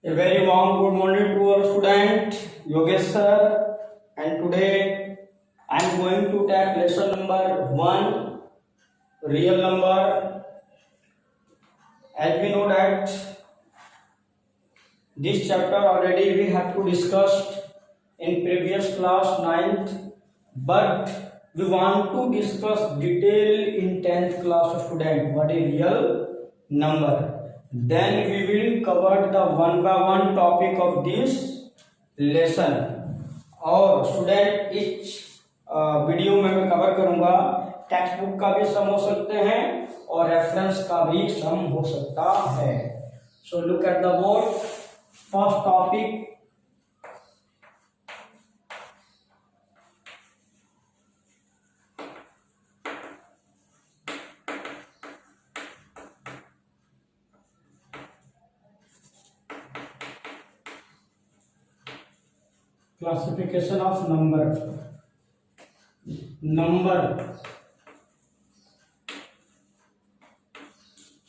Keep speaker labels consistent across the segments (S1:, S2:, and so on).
S1: A very warm good morning to our student Yogesh sir, and today I am going to take lesson number 1, real number. As we know that this chapter already we have to discuss in previous class 9th, but we want to discuss detail in 10th class student what is real number. Then we will cover the one by one topic of this lesson. और student इस video में मैं cover करूंगा text book का भी सम हो सकते हैं और रेफरेंस का भी सम हो सकता है. So look at the board. First topic classification of number.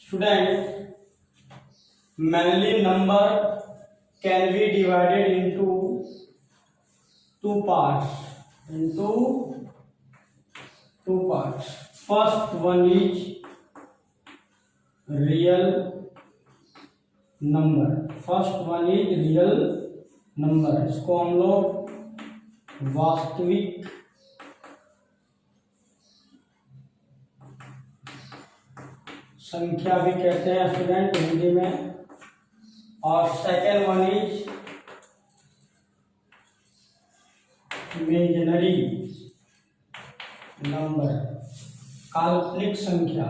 S1: Student, mainly number can be divided into two parts. First one is real number. इसको हम लोग वास्तविक संख्या भी कहते हैं स्टूडेंट हिंदी में. और second one is imaginary number, काल्पनिक संख्या.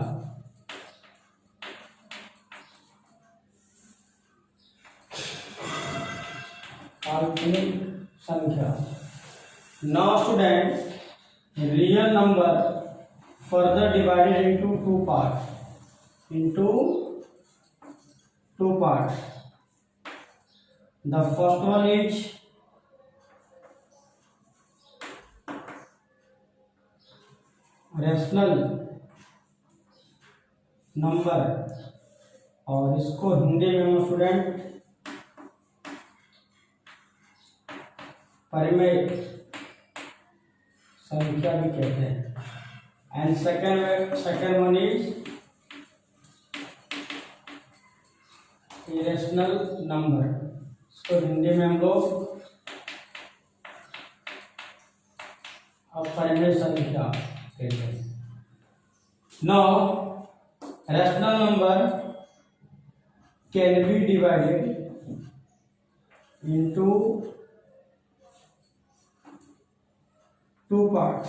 S1: Now student, real number further divided into two parts. The first one is rational number, और इसको हिंदी में स्टूडेंट परिमेय संख्या भी कहते हैं. And second one is irrational number, इसको हिंदी में हम लोग अपरिमेय संख्या कहते हैं. Now rational number can be divided into two parts.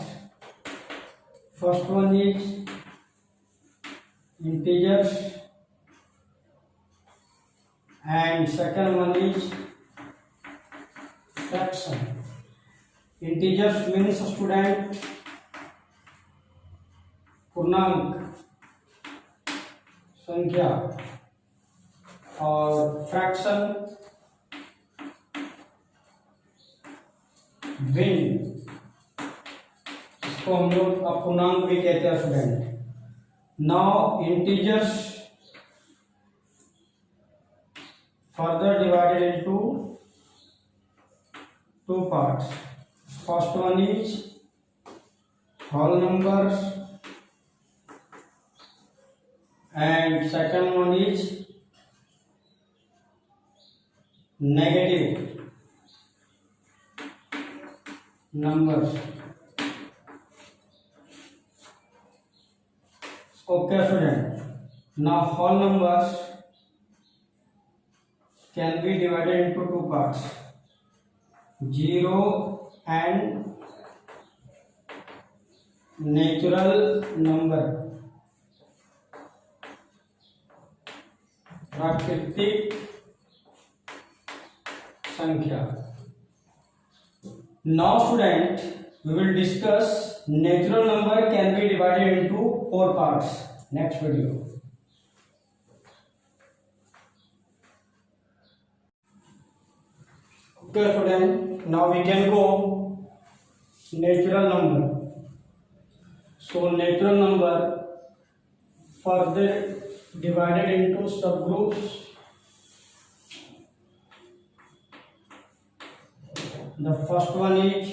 S1: First one is integers and second one is fraction. Integers means student पूर्णांक संख्या, और फ्रैक्शन भिन्न, इसको हम लोग अपूर्णांक भी कहते हैं student. Now integers further divided into two parts. First one is whole numbers and second one is negative numbers. Okay student, now whole numbers can be divided into two parts, 0 and natural number, प्राकृतिक संख्या. Now student, we will discuss natural number can be divided into 4 parts. Next video. Okay student, now we can go natural number. So natural number further divided into subgroups The first one is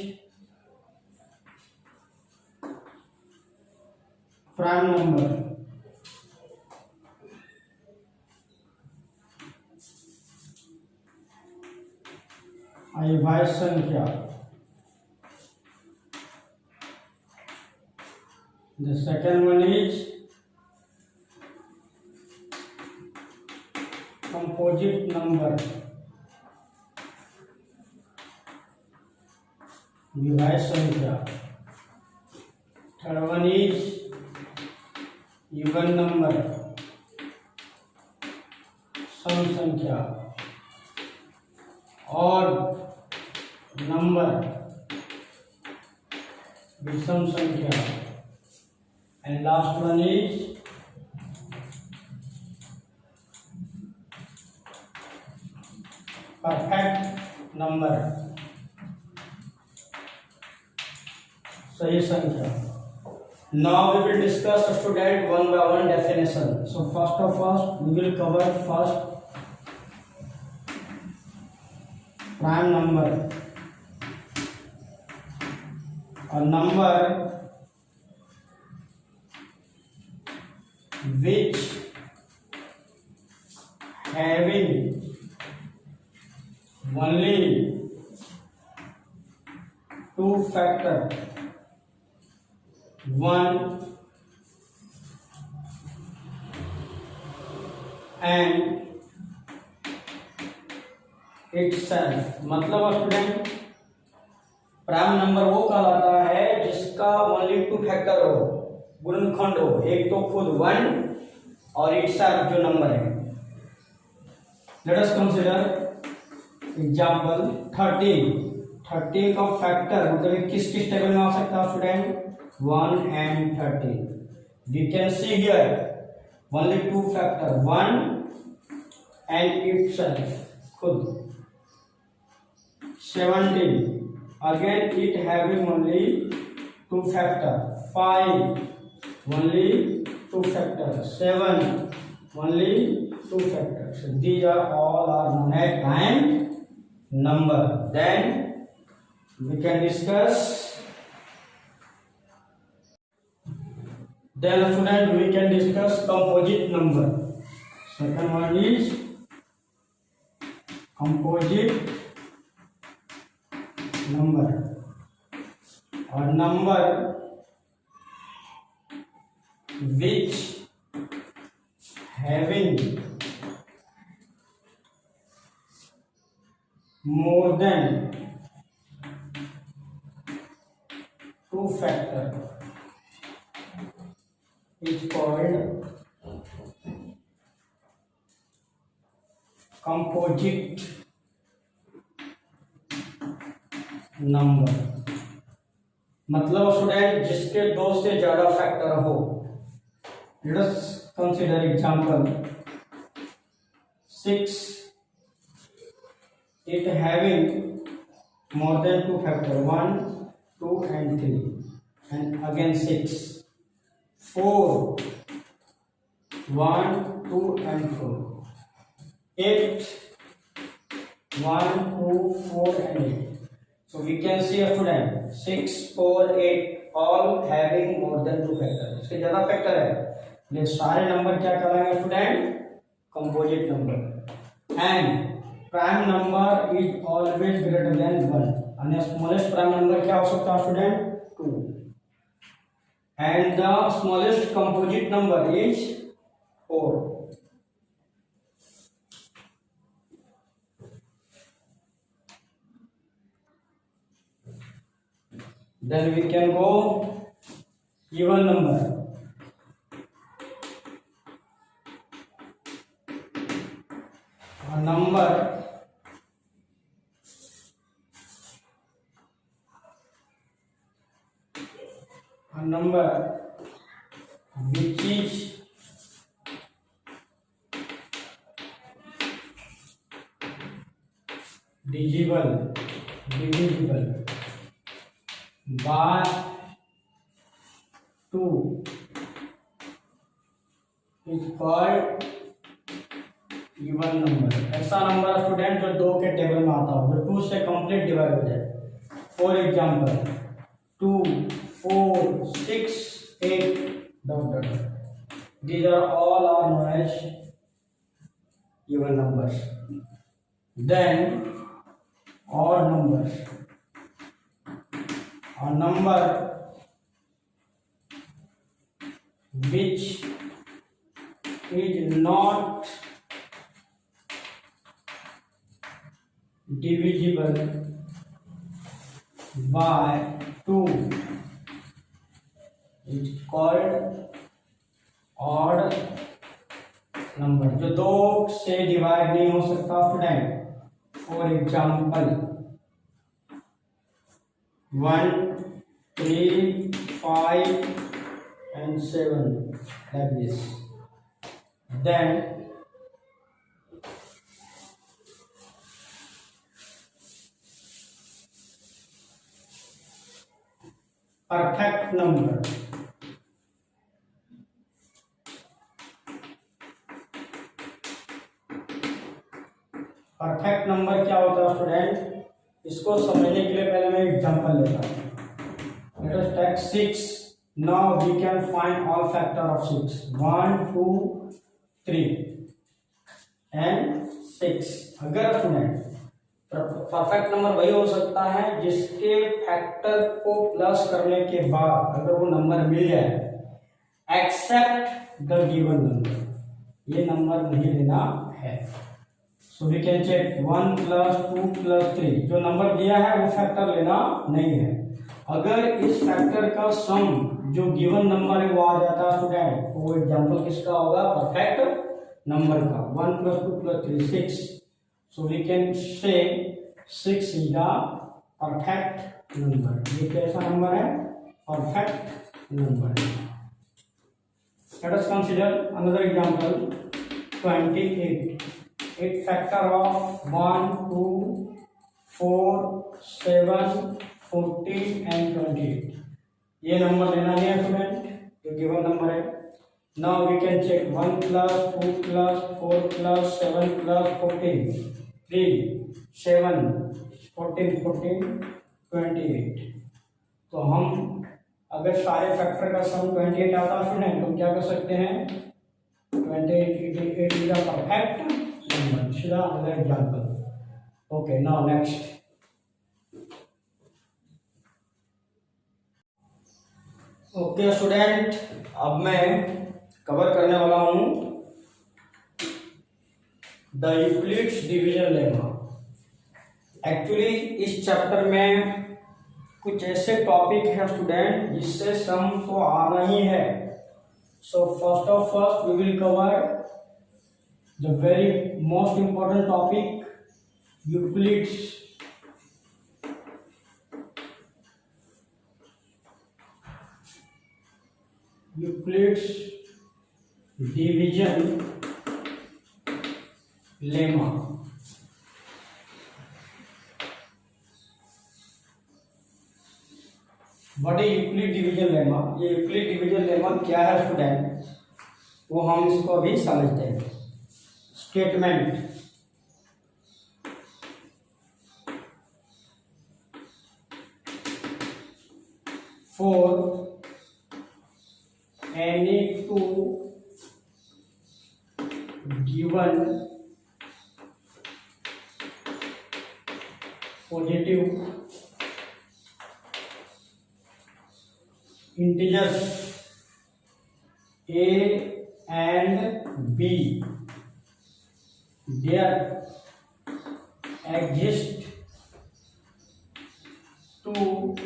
S1: prime number. अविभाज्य संख्या. The second one is composite number. विभाज्य संख्या. Third one is even number. सम संख्या. और number विषम संख्या. And last one is perfect number. सही संख्या. Now we will discuss, student, one by one definition. So first of all we will cover first prime number. A number which having only two factor, one and itself. मतलब student prime number वो कहलाता है जिसका only two factor हो, गुणनखंड हो, एक तो खुद वन और itself जो नंबर है. लेट अस कंसीडर एग्जांपल 13 का फैक्टर मतलब किस किस टेबल में आ सकता है student? 1 and 13. We can see here only two factor, 1 and itself, खुद. 17 again it having only two factor, 5 only two factor, 7 only two factor. So these are all are known as prime number. Then we can discuss. Then student we can discuss composite number. Second one is composite number. Or number which having more than two factor is called composite number. मतलब student जिसके दो से ज्यादा factor हो. Let us consider example 6 it having more than two factor, 1 2 and 3, and again 6 4 1 2 and 4, 8 1 2 4 and 8. So we can see a student 6 4 8 all having more than two factor. इसके ज्यादा factor है, ये सारे नंबर क्या कहलाएंगे student? Composite number. And prime number is always greater than 1. and smallest prime number क्या हो सकता है student? 2. and the smallest composite number is 4. Then we can go even number. A number which is divisible by 2 is called even number. ऐसा number student जो 2 के table में आता हो, जो 2 से कंप्लीट डिवाइड हो जाए. For example, 2, 4, 6, 8, dot dot dot. These are all are known as even numbers. Then odd numbers. A number which is not divisible by 2 is called odd number, जो दो से डिवाइड नहीं हो सकता student. For example 1, 3, 5 and 7 like this. Then perfect number, perfect number क्या होता है student, इसको समझने के लिए पहले मैं एग्जांपल लेता हूँ। Let us take 6, now we can find all factor of 6, 1, 2, 3 and 6। अगर स्टूडेंट परफेक्ट नंबर वही हो सकता है जिसके फैक्टर को प्लस करने के बाद अगर वो नंबर मिल जाए एक्सेप्ट द गिवन नंबर, ये नंबर नहीं लेना है। सो वी कैन चेक 1 + 2 + 3, जो नंबर दिया है वो फैक्टर लेना नहीं है। अगर इस फैक्टर का सम जो गिवन नंबर है वो आ जाता है स्टूडेंट, तो वो एग्जांपल किसका होगा, परफेक्ट नंबर का। 1 + 2 + 3 6, सो we can say 6 is the perfect number. ये कैसा नंबर है, perfect number. Let us consider another example 28। 8 factor of 1, 2, 4, 7, 14 and 28, ये नंबर लेना नहीं है स्टूडेंट, जो गिवन नंबर है। Now we can check 1 + 2 + 4 + 7 + 14, 3, 7, 14, 14, 28। तो हम अगर सारे फैक्टर का सम 28 आता है स्टूडेंट, तो क्या कर सकते हैं, 28 is the perfect number. Should I another example? Okay, now next. Okay student, अब मैं कवर करने वाला हूँ the Euclid's division lemma. Actually इस चैप्टर में कुछ ऐसे टॉपिक है स्टूडेंट जिससे सम तो आना ही है। So first we will cover the very most important topic, Euclid's division lemma। What is Euclid division lemma? ये Euclid division lemma क्या है स्टूडेंट, वो हम इसको अभी समझते हैं। Statement, for any two given positive integers a and b, there exist two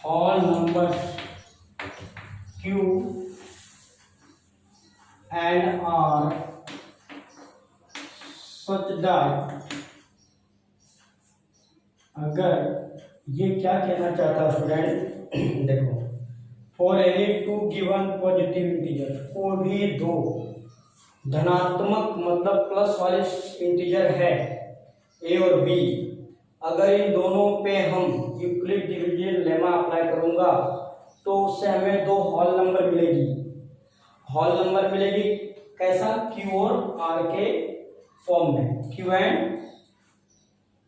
S1: whole numbers q and r such that, अगर ये क्या कहना चाहता है स्टूडेंट, देखो, for any two given positive integer, कोई भी दो धनात्मक मतलब प्लस वाले इंटीजर है ए और बी, अगर इन दोनों पे हम यूक्लिड डिवीजन लेमा अप्लाई करूंगा तो उससे हमें दो होल नंबर मिलेगी। होल नंबर मिलेगी कैसा, क्यू और आर के फॉर्म में, क्यू एंड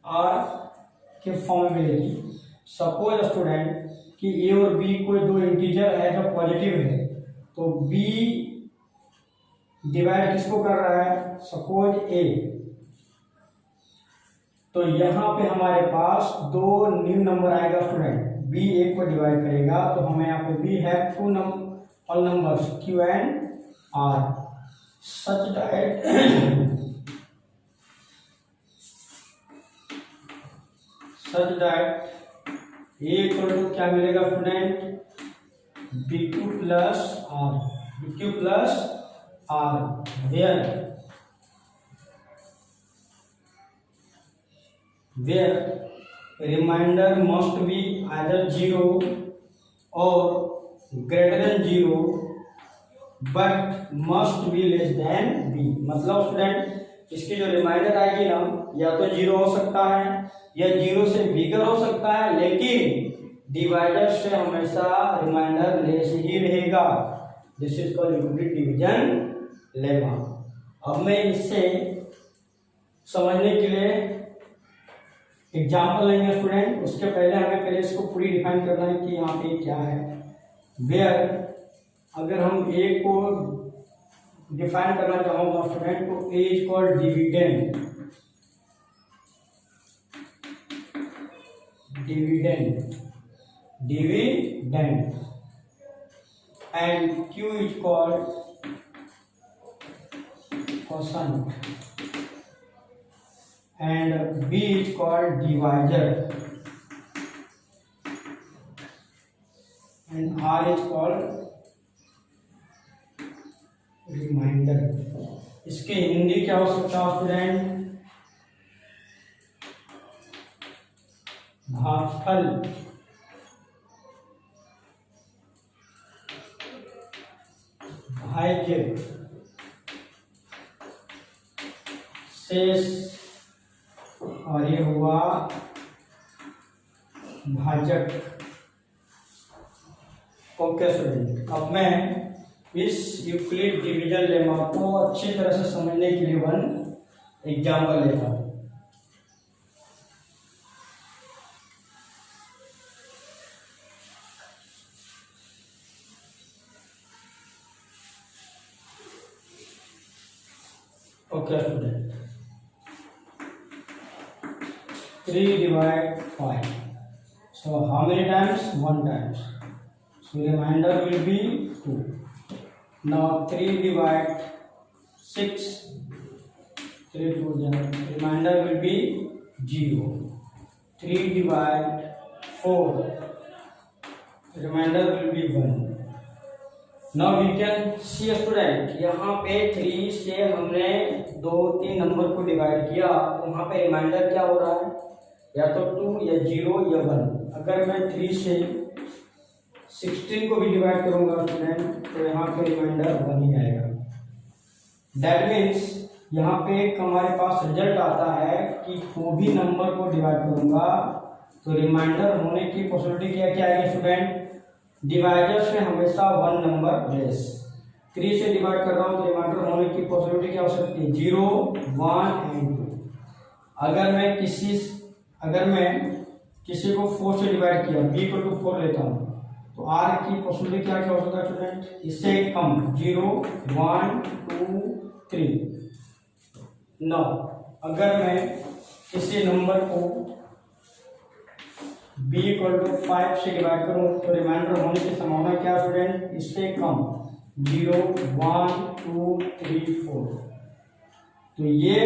S1: आर के फॉर्म में मिलेगी। सपोज स्टूडेंट कि ए और बी कोई दो इंटीजर है जो पॉजिटिव है, तो बी डिवाइड किसको कर रहा है, सपोज ए, तो यहाँ पे हमारे पास दो न्यू नंबर आएगा स्टूडेंट, बी एक को डिवाइड करेगा, तो हमें यहाँ पे बी है to all numbers Q and R such that A equal to क्या मिलेगा student, B Q plus R where remainder must be either 0 और greater than 0 but must be less than B. मतलब स्टूडेंट इसकी जो reminder आएगी ना, या तो 0 हो सकता है या 0 से बिगर हो सकता है, लेकिन डिवाइडर से हमेशा रिमाइंडर लेस ही रहेगा। This is called Euclid division lemma. अब मैं इससे समझने के लिए एग्जाम्पल लेंगे स्टूडेंट। उसके पहले हमें पहले इसको पूरी डिफाइन करना है कि यहाँ पे क्या है। वेयर अगर हम ए को डिफाइन करना चाहूँगा स्टूडेंट, तो A is called dividend and Q is called quotient and B is called divisor and R is called remainder. इसके हिंदी क्या हो सकता है स्टूडेंट, भागफल, भाज्य, शेष, और ये हुआ भाजक। ओके स्टूडेंट, अब मैं इस यूक्लिड डिवीजन लेमा को अच्छी तरह से समझने के लिए वन एग्जाम्पल लेता हूँ। Okay student, 3 divide 5. So how many times? 1 times. So remainder will be 2. Now 3 divide 6. 3 to the remainder will be 0. 3 divide 4. Remainder will be 1. Now we can see student, यहाँ पे 3 से हमने 2-3 नंबर को divide किया, तो वहाँ पे रिमाइंडर क्या हो रहा है, या तो 2 या 0 या 1। अगर मैं 3 से 16 को भी डिवाइड करूंगा स्टूडेंट, तो यहाँ पे रिमाइंडर 1 ही आएगा। दैट मीन्स यहाँ पे हमारे पास रिजल्ट आता है कि कोई भी नंबर को डिवाइड करूंगा तो रिमाइंडर होने की पॉसिबिलिटी क्या आएगी स्टूडेंट, डिवाइडर से हमेशा 1 नंबर लेस। 3 से डिवाइड कर रहा हूँ तो रिमाइंडर होने की पॉसिबिलिटी क्या हो सकती है, 0, 1 एंड 2। अगर मैं किसी को 4 से डिवाइड किया, b को 4 लेता हूँ, तो r की पॉसिबिलिटी क्या हो सकता है स्टूडेंट, इससे कम, 0, 1, 2, 3। 9 अगर मैं किसी नंबर को b = 5 से डिवाइड करूँ तो रिमाइंडर होने की संभावना क्या स्टूडेंट, इससे कम, 0, 1, 2, 3, 4। तो ये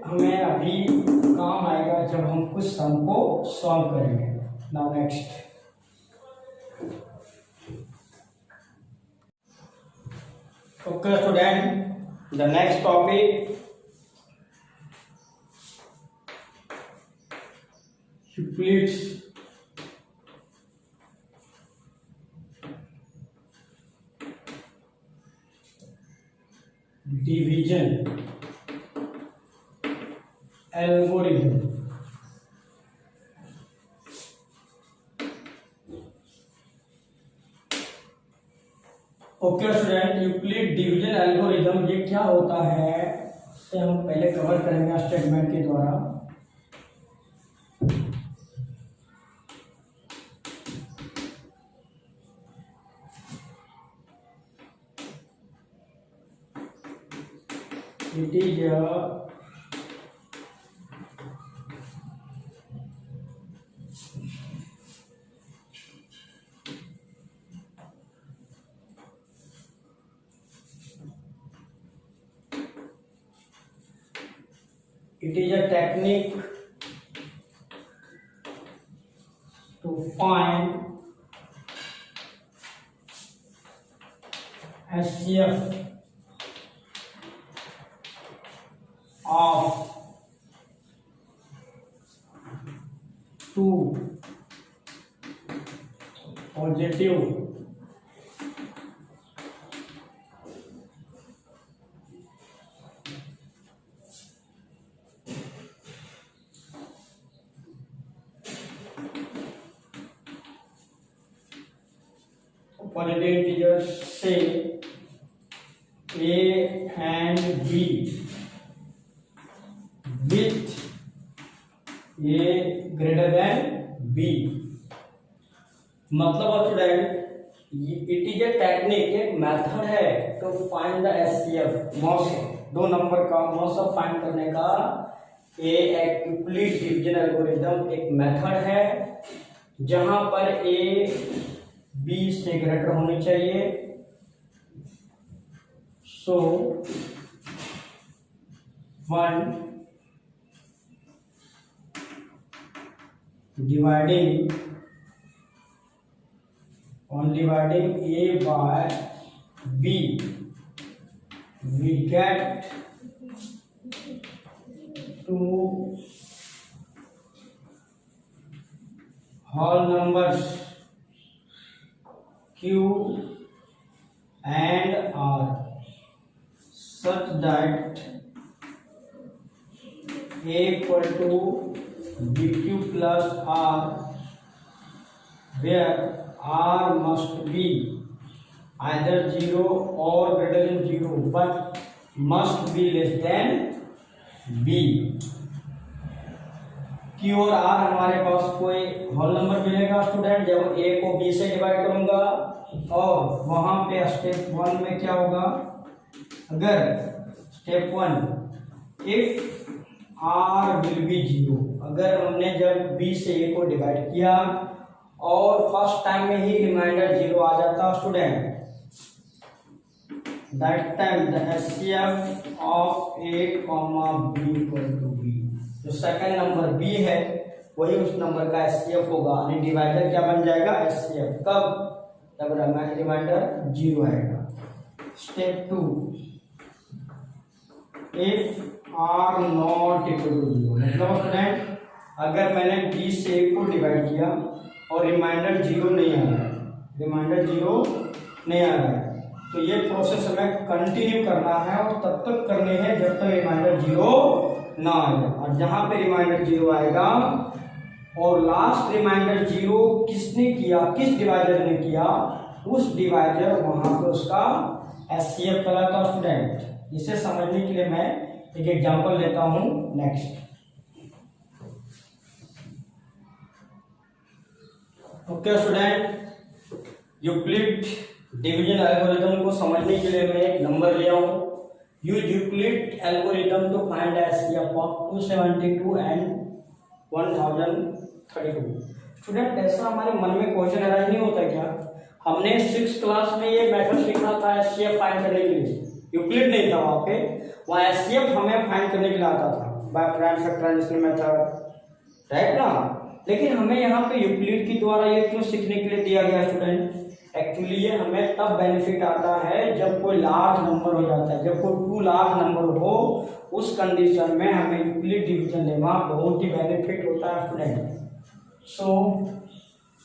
S1: हमें अभी काम आएगा जब हम कुछ सम को सॉल्व करेंगे। Now next, okay student, the next topic Euclid's division algorithm. Okay student, Euclid division algorithm ये क्या होता है, इसे हम पहले कवर करेंगे स्टेटमेंट के द्वारा। it is a technique to find HCF of two positive integers, say A and B with A greater than B। मतलब student it is a technique, एक मेथड है टू फाइंड द एचसीएफ मॉस, दो number का मॉस find करने का एक यूक्लिड डिवीजन एल्गोरिथम एक मेथड है जहां पर ए बी से ग्रेटर होनी चाहिए। सो 1 dividing A by B, we get two whole numbers Q and R such that A equal to BQ plus R, where R must be either 0 or greater than 0 but must be less than B। Q और R हमारे पास कोई whole number मिलेगा student जब A को B से divide करूंगा, और वहां पे स्टेप 1 में क्या होगा, अगर step 1 if R will be 0, अगर हमने जब B से A को डिवाइड किया और फर्स्ट टाइम में ही रिमाइंडर 0 आ जाता student, that time the HCF of A, B equal to B, जो सेकंड नंबर B है वही उस नंबर का एचसीएफ होगा, यानी डिवाइडर क्या बन जाएगा एचसीएफ, कब, जब रिमाइंडर 0 आएगा। Step 2 if R not equal to 0, मतलब स्टूडेंट अगर मैंने B से A को डिवाइड किया और रिमाइंडर 0 नहीं आ रहा है, रिमाइंडर 0 नहीं आ रहा है, तो ये प्रोसेस हमें कंटिन्यू करना है और तब तक करनी है जब तक रिमाइंडर 0 ना आए। और जहां पे रिमाइंडर 0 आएगा और लास्ट रिमाइंडर 0 किसने किया, किस डिवाइडर ने किया, उस डिवाइडर वहां पे उसका एचसीएफ कहलाता स्टूडेंट। इसे समझने के लिए मैं एक एग्जांपल लेता हूं next. Okay student, Euclid division algorithm को समझने के लिए मैं एक नंबर लिया हूं, use Euclid algorithm to find HCF of 272 and 1032। Student ऐसा हमारे मन में क्वेश्चन अराइज नहीं होता क्या, हमने 6th क्लास में ये मेथड सीखा था एचसीएफ फाइंड करने के लिए, यूक्लिड नहीं था वहाँ पे, वहाँ एचसीएफ हमें फाइंड करने के लिए आता था by prime factorisation method, right ना। लेकिन हमें यहाँ पे यूक्लिड के द्वारा ये क्यों सीखने के लिए दिया गया स्टूडेंट, एक्चुअली ये हमें तब बेनिफिट आता है जब कोई लार्ज नंबर हो जाता है, जब कोई 2 लार्ज नंबर हो, उस कंडीशन में हमें यूक्लिड डिवीजन लेना बहुत ही बेनिफिट होता है स्टूडेंट। सो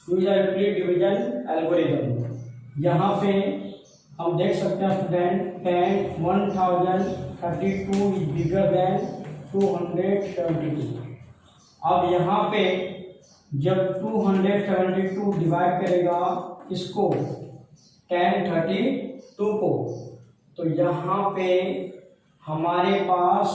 S1: यूज यूक्लिड डिवीजन एल्गोरिथम, यहाँ पे हम देख सकते हैं स्टूडेंट 1032 इज बिगर देन 272। अब यहाँ पे जब 272 डिवाइड करेगा इसको 1032 को, तो यहाँ पे हमारे पास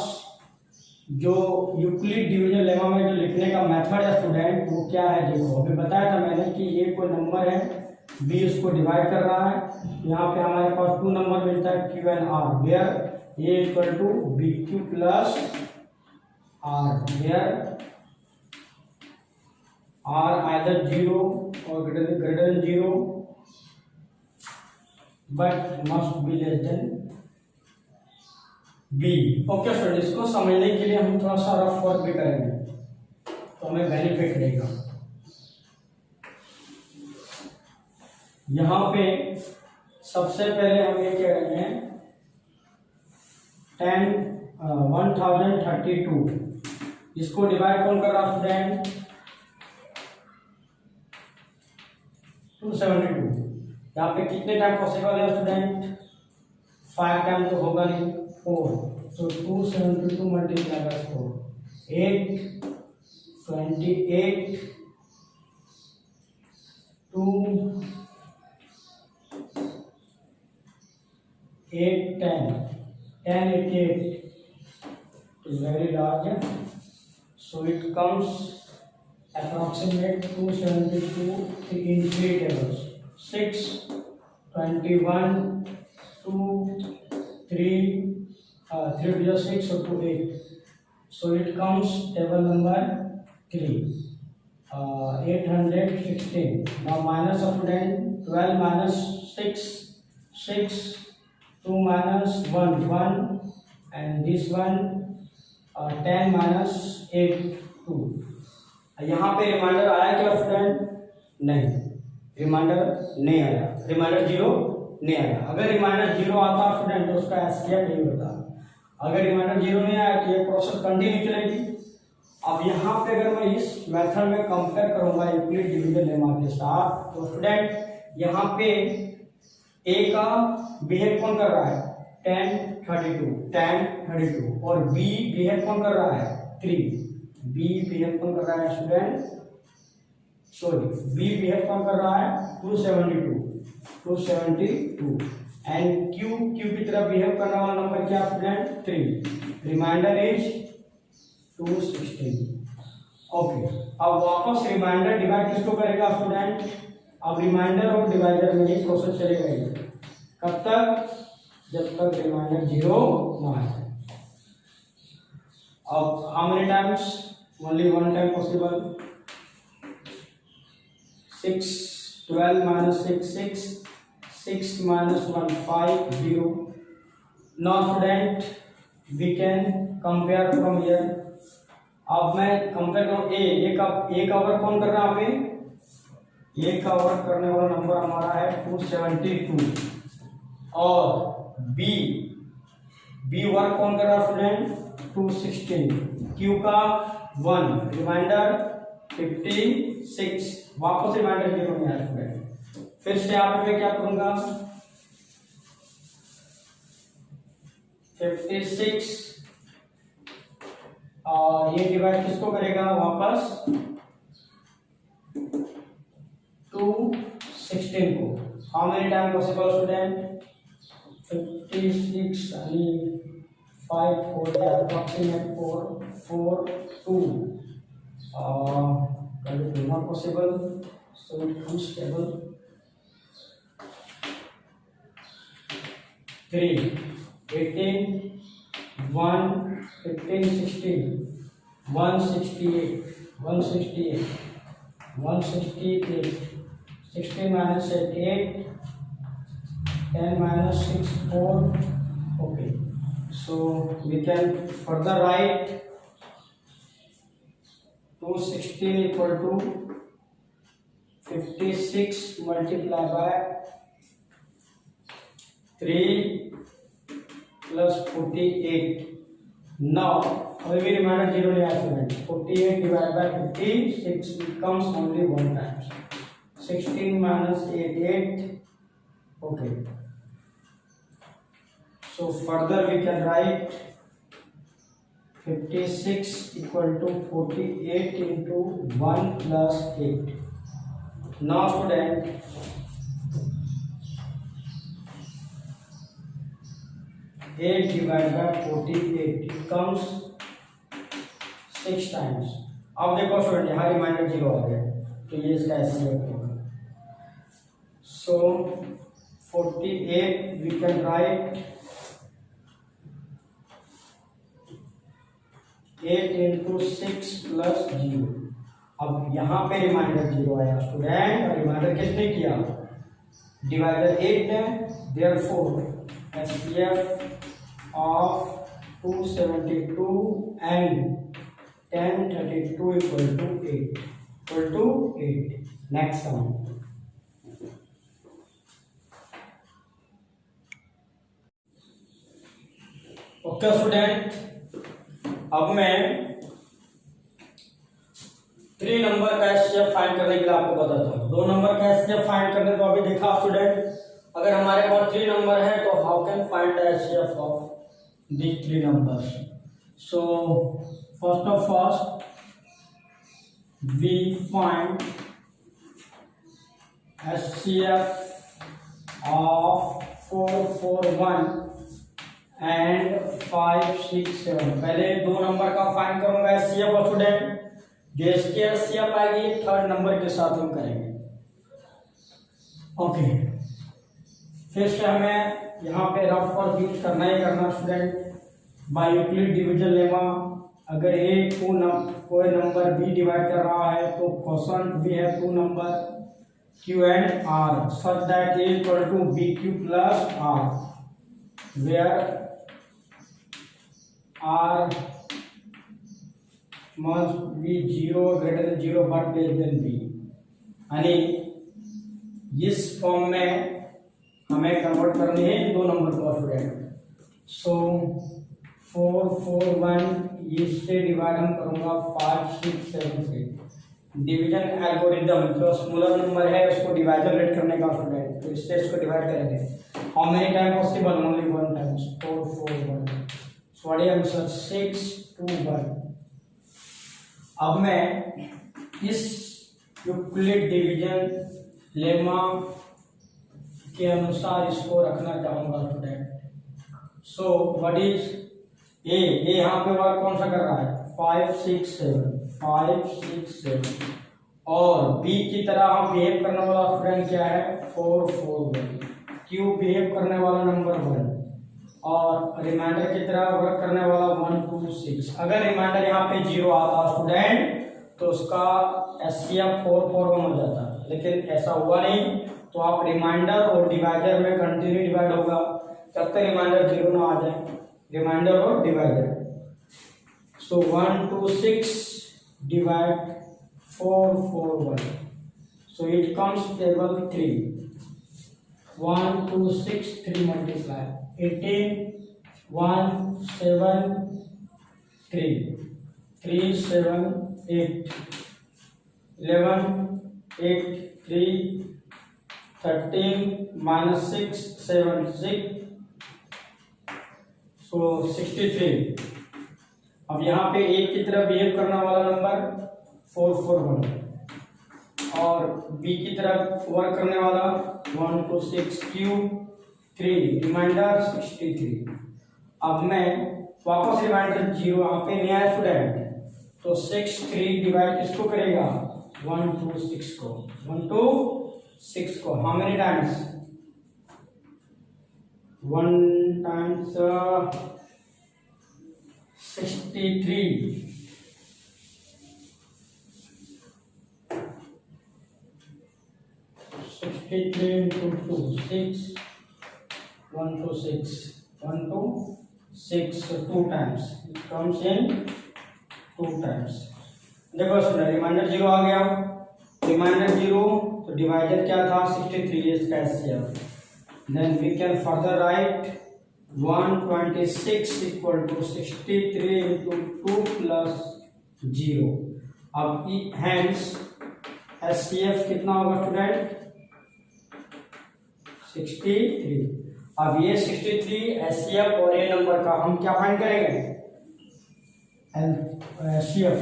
S1: जो यूक्लिड डिवीजन लेमा में जो लिखने का मेथड है स्टूडेंट वो क्या है, देखो अभी बताया था मैंने कि ये कोई नंबर है, बी इसको डिवाइड कर रहा है, यहाँ पे हमारे पास 2 नंबर मिलता है Q and R, where A equal to B Q plus R, where R either 0 और greater than 0 but must be less than B. Okay student, इसको समझने के लिए हम थोड़ा सा रफ वर्क भी करेंगे तो हमें बेनिफिट रहेगा। यहाँ पे सबसे पहले हम ये कह रहे हैं 1032, इसको डिवाइड कौन कर रहा स्टूडेंट? 272। यहाँ पे कितने टाइम पॉसिबल है स्टूडेंट? 5 टाइम तो होगा नहीं, 4, तो 272 multiply by 4, 8, 28, 2, 8, 10, 88 is very large, so it comes approximate 272 in 3 tables, 6, 21, 2, 3, 3 to 6 or 2, 8, so it comes table number 3, 816. Now minus of 10, 12 minus 6, 6, 2 minus 1, 1, and this one 10 minus 8, 2. यहाँ पे reminder आया क्या student? नहीं, reminder नहीं आया, रिमाइंडर 0 नहीं आया। अगर रिमाइंडर 0 आता स्टूडेंट तो उसका एसकेप नहीं होता। अगर रिमाइंडर 0 नहीं आया तो ये प्रोसेस कंटिन्यू चलेगी। अब यहाँ पे अगर मैं इस मेथड में कंपेयर करूंगा यूक्लिड डिवीजन लेमा के साथ, तो स्टूडेंट यहाँ पे ए का बिहेव कौन कर रहा है? 10, 32 और बी बिहेव कौन कर रहा है? 3। बी बिहेव कौन कर रहा है स्टूडेंट? सॉरी, बी बिहेव कौन कर रहा है? 272 एंड क्यू की तरफ बिहेव करने वाला नंबर क्या स्टूडेंट? 3। Reminder is 216। ओके, अब वापस रिमाइंडर डिवाइड किसको करेगा स्टूडेंट? अब रिमाइंडर और डिवाइडर में ही प्रोसेस चलेगा। कब तक? जब तक रिमाइंडर 0 ना आए। अब how many times? Only 1 time possible. 6, 12 minus 6, 6, 6 minus 1, 5, 0. Now student, we can compare from here. अब मैं कंपेयर करूँ ए का वर्क कौन कर रहा है? ए का वर्क करने वाला नंबर हमारा है 272 और बी वर्क कौन कर रहा है स्टूडेंट? 216। क्यू का 1, रिमाइंडर 56, वापस रिमाइंडर 0 नहीं आया स्टूडेंट। फिर से यहाँ पे क्या करूंगा? 56 और ये डिवाइड किसको करेगा वापस? 216 को। How many time possible student? 56 यानी 5 4 approximate 4 2 not possible, so it comes table 3, 18, 1, 15, 16, 168, 16 minus 8, 10 minus 6, 4. Okay, so we can further write 216 equal to 56 multiplied by 3 plus 48. Now अभी भी रिमाइंडर 0 नहीं आया student. 48 divided by 56 becomes only 1 times. 16 minus 8, 8. Okay. So further we can write 56 equal to 48 into 1 plus 8. Now student, eight divided by 48 it comes 6 times. अब देखो student यहाँ reminder 0 आ गया तो ये इसका एससीएफ होगा। So 48 we can write 8 into 6 plus 0। अब यहाँ पे रिमाइंडर 0 आया स्टूडेंट, और रिमाइंडर किसने किया, डिवाइडर 8 है, therefore HCF of 272 and 1032 equal to 8। Next sum, okay student, अब मैं 3 नंबर का एचसीएफ फाइंड करने के लिए आपको बताता हूँ। 2 नंबर का एचसीएफ फाइंड करने तो अभी देखा स्टूडेंट, अगर हमारे पास 3 नंबर है तो how can find the HCF of the 3 numbers. So first of all we find HCF of 4 4 1 and 5 6 7। पहले 2 नंबर का फाइंड करूंगा एचसीएफ ऑफ स्टूडेंट, जो इसके एचसीएफ आएगी 3rd नंबर के साथ हम करेंगे। ओके, फिर से हमें यहाँ पे रफ और यूज करना ही करना student by Euclid division lemma. अगर ए कोई नंबर बी डिवाइड कर रहा है तो क्वोशंट भी है 2 number Q and R, such that A equal to B Q plus R, where R must be 0 greater than 0 but less than B। यानी इस फॉर्म में हमें कन्वर्ट करनी है 2 नंबर को स्टूडेंट। सो 4 4 1 इससे डिवाइड हम करूंगा 5 6 7 से। डिवीजन एल्गोरिदम, जो स्मॉलर नंबर है उसको डिवाइजर रेट करने का स्टूडेंट, तो इससे इसको डिवाइड करेंगे। How many time possible, only 1 times, 4 4 1। Sorry answer 6 2 1। अब मैं इस यूक्लिड डिवीजन लेमा के अनुसार इसको रखना चाहूंगा student. So what is a, यहाँ पे वर्क कौन सा कर रहा है 5 6 7 5 6 7, और बी की तरह हम बिहेव करने वाला स्टूडेंट क्या है 4 4 1, क्यू बिहेव करने वाला नंबर 1, और रिमाइंडर की तरह वर्क करने वाला 1 2 6। अगर रिमाइंडर यहाँ पे 0 आता स्टूडेंट तो उसका एचसीएफ 4 4 1 हो जाता, लेकिन ऐसा हुआ नहीं, तो आप रिमाइंडर और डिवाइडर में कंटिन्यू डिवाइड होगा जब तक रिमाइंडर 0 ना आ जाए, रिमाइंडर और divider. So 1 2 6 divide 4 4 1, so it comes table 3, 1 2 6 3 multiply 18 1 7 3 3 7 8 11 8 3 13 minus 6 7 6, सो 63। अब यहाँ पे एक की तरफ बिहेव करने वाला नंबर 4 4 1, और बी की तरफ वर्क करने वाला 1 2 6 क्यू 3, रिमाइंडर 63। अब मैं वापस रिमाइंडर 0 यहाँ पे नहीं आया स्टूडेंट, तो 6 3 डिवाइड किसको करेगा 1 2 6 को, 1 2 6 को। How many times 1 times 63, 63 into 2 6 1 2 6 1 2 6, so 2 times it comes in 2 times। देखो सुना रिमाइंडर 0 आ गया, रिमाइंडर 0 तो डिवाइडर क्या था 63 इसका HCF, then we can further write 126 equal to 63 into 2 plus 0। अब हैंस एचसीएफ कितना होगा स्टूडेंट 63। अब ये 63 एचसीएफ और ए नंबर का हम क्या फाइंड करेंगे HCF.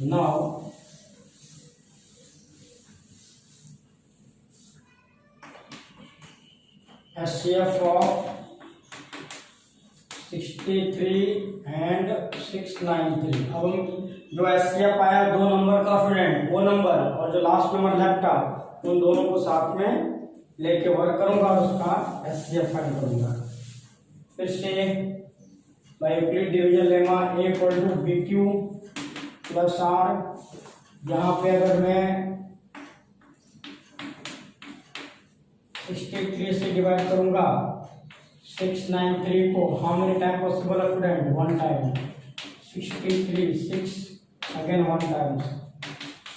S1: Now HCF of 63 and 693। अब हम जो HCF आया 2 नंबर का स्टूडेंट, वो नंबर और जो लास्ट नंबर लेफ्ट था उन दोनों को साथ में लेके वर्क करूंगा और उसका HCF फाइंड करूंगा। फिर से by Euclid division lemma A equal to B Q plus R. यहाँ पे अगर मैं 63 से डिवाइड करूंगा 693 को, हाउ मेनी टाइम पॉसिबल है student? 1 time. 63 6 again 1 time.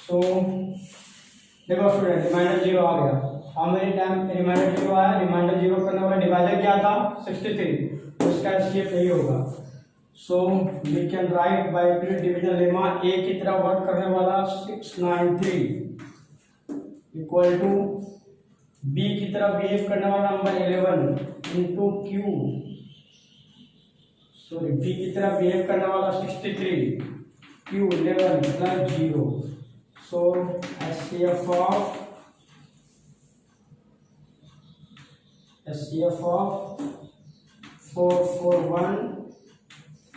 S1: So देखो स्टूडेंट रिमाइंडर 0 आ गया। हाउ मेनी टाइम रिमाइंडर 0 आया? रिमाइंडर 0 करने वाला डिवाइजर क्या था? 63। उसका एचसीएफ यही होगा। So we can write by Euclid division lemma A की तरह वर्क करने वाला 693 इक्वल टू बी की तरह बिहेव करने वाला number 11 into Q, sorry B की तरह बिहेव करने वाला 63 Q 11 plus 0। So HCF of 441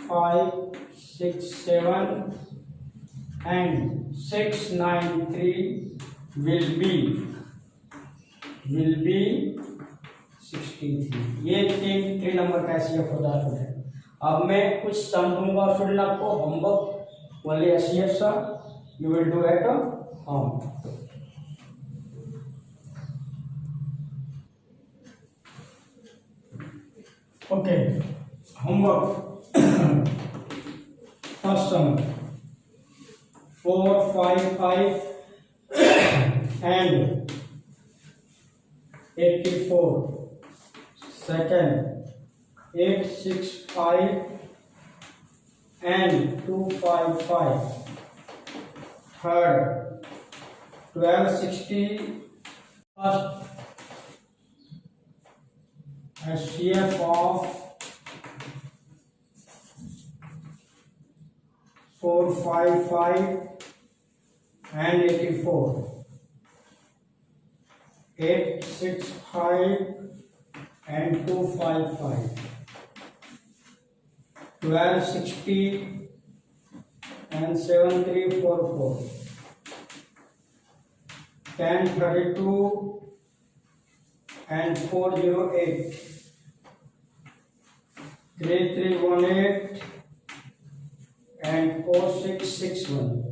S1: 5 6 7 and 693 will be 63। ये 3 नंबर का एचसीएफ होता है। अब मैं कुछ सम दूंगा स्टूडेंट आपको, homework only HCF sum you will do at home. Okay homework first sum 4 5 5 and 84, second 8 6 5 and 255, third 1260, first HCF of 455 and 84, 8 6 5 and 255, 1260 and 7344, 1032 and 408, 3318 and 4661।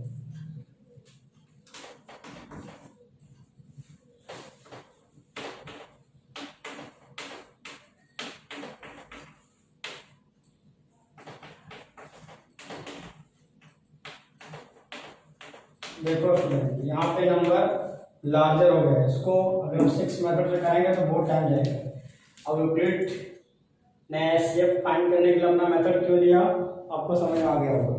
S1: देखो स्टूडेंट यहाँ पे नंबर लार्जर हो गया है, इसको अगर हम 6 मेथड से करेंगे तो बहुत टाइम जाएगा। अब यूक्लिड ने एचसीएफ फाइंड करने के लिए अपना मेथड क्यों दिया आपको समझ में आ गया होगा।